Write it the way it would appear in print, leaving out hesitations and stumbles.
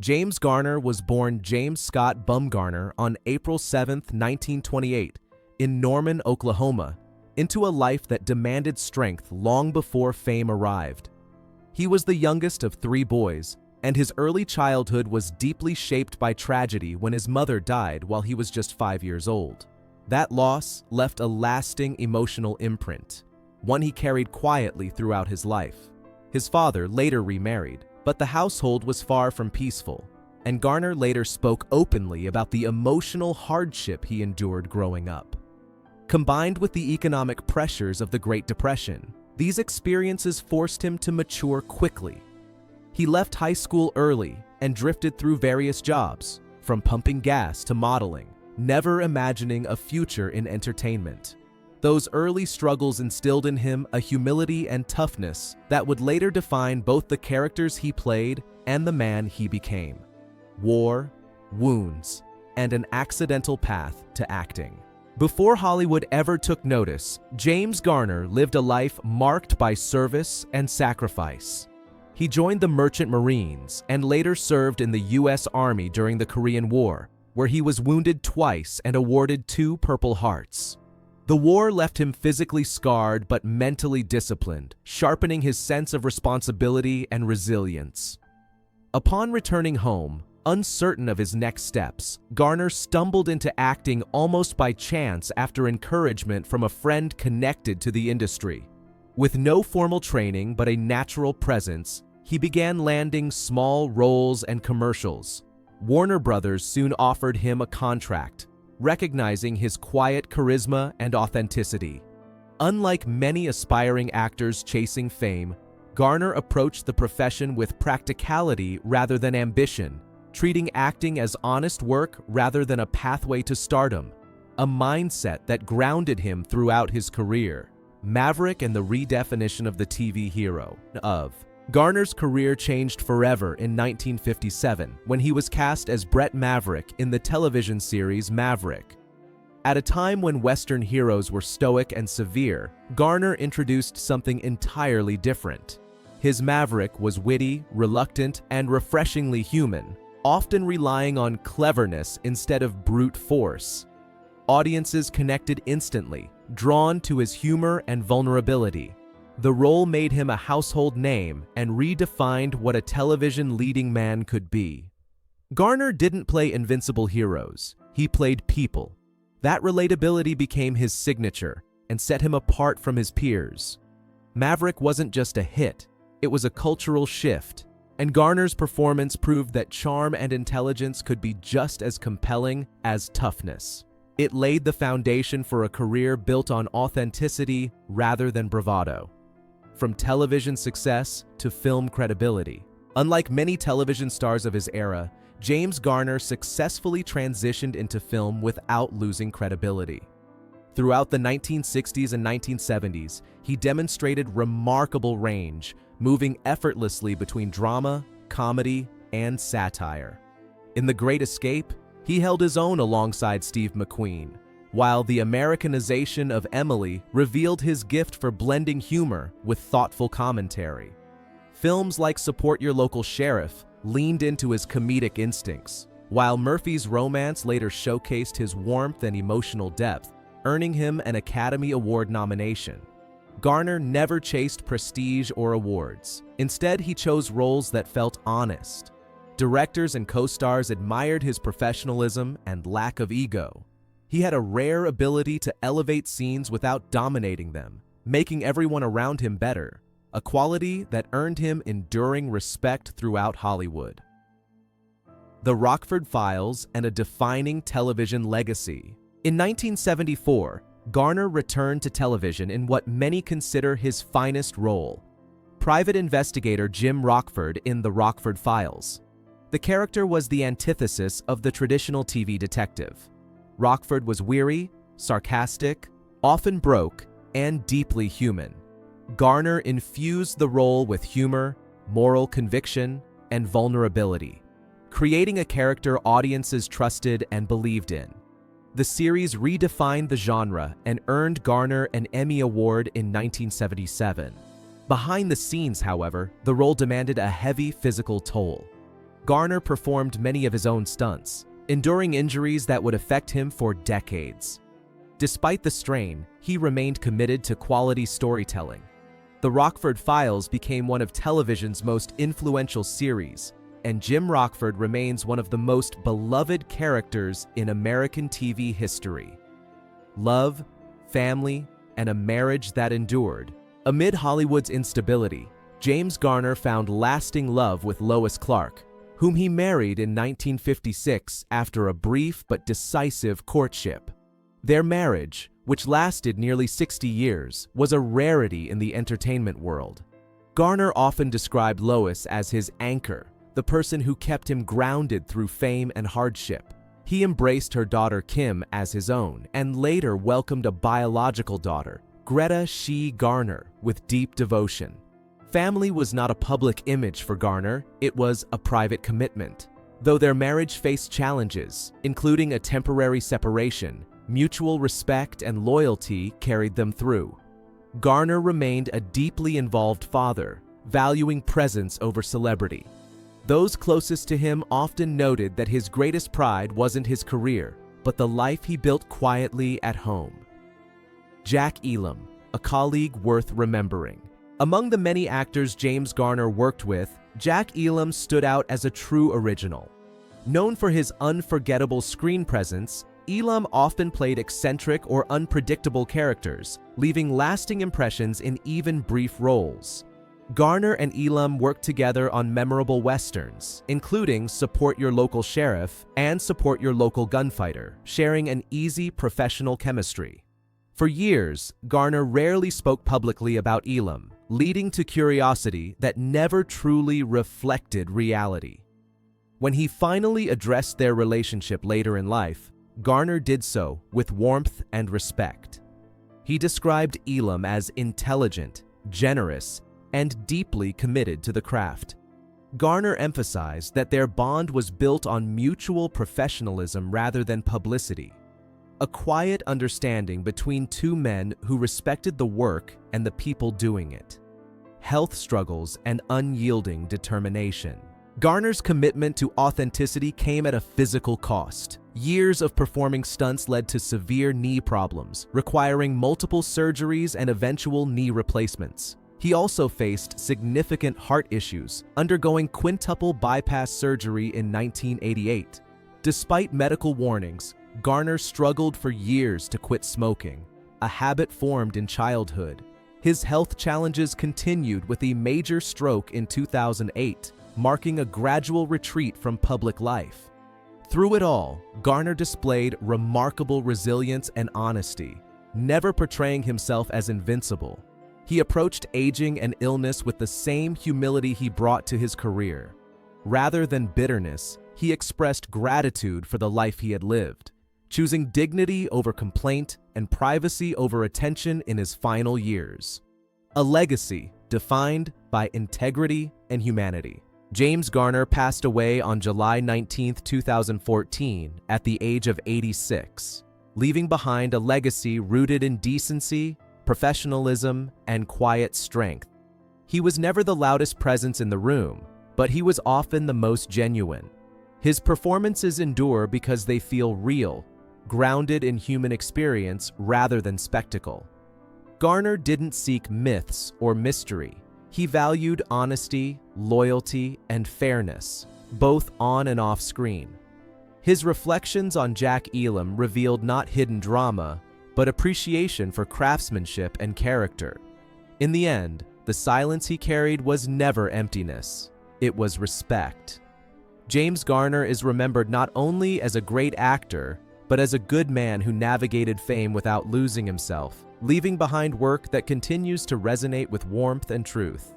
James Garner was born James Scott Bumgarner on April 7, 1928, in Norman, Oklahoma, into a life that demanded strength long before fame arrived. He was the youngest of 3 boys, and his early childhood was deeply shaped by tragedy when his mother died while he was just 5 years old. That loss left a lasting emotional imprint, one he carried quietly throughout his life. His father later remarried, but the household was far from peaceful, and Garner later spoke openly about the emotional hardship he endured growing up. Combined with the economic pressures of the Great Depression, these experiences forced him to mature quickly. He left high school early and drifted through various jobs, from pumping gas to modeling, never imagining a future in entertainment. Those early struggles instilled in him a humility and toughness that would later define both the characters he played and the man he became. War, wounds, and an accidental path to acting. Before Hollywood ever took notice, James Garner lived a life marked by service and sacrifice. He joined the Merchant Marines and later served in the U.S. Army during the Korean War, where he was wounded twice and awarded 2 Purple Hearts. The war left him physically scarred but mentally disciplined, sharpening his sense of responsibility and resilience. Upon returning home, uncertain of his next steps, Garner stumbled into acting almost by chance after encouragement from a friend connected to the industry. With no formal training but a natural presence, he began landing small roles and commercials. Warner Brothers soon offered him a contract, recognizing his quiet charisma and authenticity. Unlike many aspiring actors chasing fame, Garner approached the profession with practicality rather than ambition, treating acting as honest work rather than a pathway to stardom, a mindset that grounded him throughout his career. Maverick and the redefinition of the TV hero. Garner's career changed forever in 1957 when he was cast as Brett Maverick in the television series Maverick. At a time when Western heroes were stoic and severe, Garner introduced something entirely different. His Maverick was witty, reluctant, and refreshingly human, often relying on cleverness instead of brute force. Audiences connected instantly, drawn to his humor and vulnerability. The role made him a household name and redefined what a television leading man could be. Garner didn't play invincible heroes, he played people. That relatability became his signature and set him apart from his peers. Maverick wasn't just a hit, it was a cultural shift, and Garner's performance proved that charm and intelligence could be just as compelling as toughness. It laid the foundation for a career built on authenticity rather than bravado. From television success to film credibility. Unlike many television stars of his era, James Garner successfully transitioned into film without losing credibility. Throughout the 1960s and 1970s, he demonstrated remarkable range, moving effortlessly between drama, comedy, and satire. In The Great Escape, he held his own alongside Steve McQueen, while the Americanization of Emily revealed his gift for blending humor with thoughtful commentary. Films like Support Your Local Sheriff leaned into his comedic instincts, while Murphy's Romance later showcased his warmth and emotional depth, earning him an Academy Award nomination. Garner never chased prestige or awards. Instead, he chose roles that felt honest. Directors and co-stars admired his professionalism and lack of ego. He had a rare ability to elevate scenes without dominating them, making everyone around him better, a quality that earned him enduring respect throughout Hollywood. The Rockford Files and a defining television legacy. In 1974, Garner returned to television in what many consider his finest role, private investigator Jim Rockford in The Rockford Files. The character was the antithesis of the traditional TV detective. Rockford was weary, sarcastic, often broke, and deeply human. Garner infused the role with humor, moral conviction, and vulnerability, creating a character audiences trusted and believed in. The series redefined the genre and earned Garner an Emmy Award in 1977. Behind the scenes, however, the role demanded a heavy physical toll. Garner performed many of his own stunts, enduring injuries that would affect him for decades. Despite the strain, he remained committed to quality storytelling. The Rockford Files became one of television's most influential series, and Jim Rockford remains one of the most beloved characters in American TV history. Love, family, and a marriage that endured. Amid Hollywood's instability, James Garner found lasting love with Lois Clark, whom he married in 1956 after a brief but decisive courtship. Their marriage, which lasted nearly 60 years, was a rarity in the entertainment world. Garner often described Lois as his anchor, the person who kept him grounded through fame and hardship. He embraced her daughter Kim as his own, and later welcomed a biological daughter, Greta She Garner, with deep devotion. Family was not a public image for Garner, it was a private commitment. Though their marriage faced challenges, including a temporary separation, mutual respect and loyalty carried them through. Garner remained a deeply involved father, valuing presence over celebrity. Those closest to him often noted that his greatest pride wasn't his career, but the life he built quietly at home. Jack Elam, a colleague worth remembering. Among the many actors James Garner worked with, Jack Elam stood out as a true original. Known for his unforgettable screen presence, Elam often played eccentric or unpredictable characters, leaving lasting impressions in even brief roles. Garner and Elam worked together on memorable westerns, including Support Your Local Sheriff and Support Your Local Gunfighter, sharing an easy professional chemistry. For years, Garner rarely spoke publicly about Elam, leading to curiosity that never truly reflected reality. When he finally addressed their relationship later in life, Garner did so with warmth and respect. He described Elam as intelligent, generous, and deeply committed to the craft. Garner emphasized that their bond was built on mutual professionalism rather than publicity, a quiet understanding between two men who respected the work and the people doing it. Health struggles and unyielding determination. Garner's commitment to authenticity came at a physical cost. Years of performing stunts led to severe knee problems, requiring multiple surgeries and eventual knee replacements. He also faced significant heart issues, undergoing quintuple bypass surgery in 1988. Despite medical warnings, Garner struggled for years to quit smoking, a habit formed in childhood. His health challenges continued with a major stroke in 2008, marking a gradual retreat from public life. Through it all, Garner displayed remarkable resilience and honesty, never portraying himself as invincible. He approached aging and illness with the same humility he brought to his career. Rather than bitterness, he expressed gratitude for the life he had lived, choosing dignity over complaint and privacy over attention in his final years. A legacy defined by integrity and humanity. James Garner passed away on July 19, 2014, at the age of 86, leaving behind a legacy rooted in decency, professionalism, and quiet strength. He was never the loudest presence in the room, but he was often the most genuine. His performances endure because they feel real, grounded in human experience rather than spectacle. Garner didn't seek myths or mystery. He valued honesty, loyalty, and fairness, both on and off screen. His reflections on Jack Elam revealed not hidden drama, but appreciation for craftsmanship and character. In the end, the silence he carried was never emptiness. It was respect. James Garner is remembered not only as a great actor, but as a good man who navigated fame without losing himself, leaving behind work that continues to resonate with warmth and truth.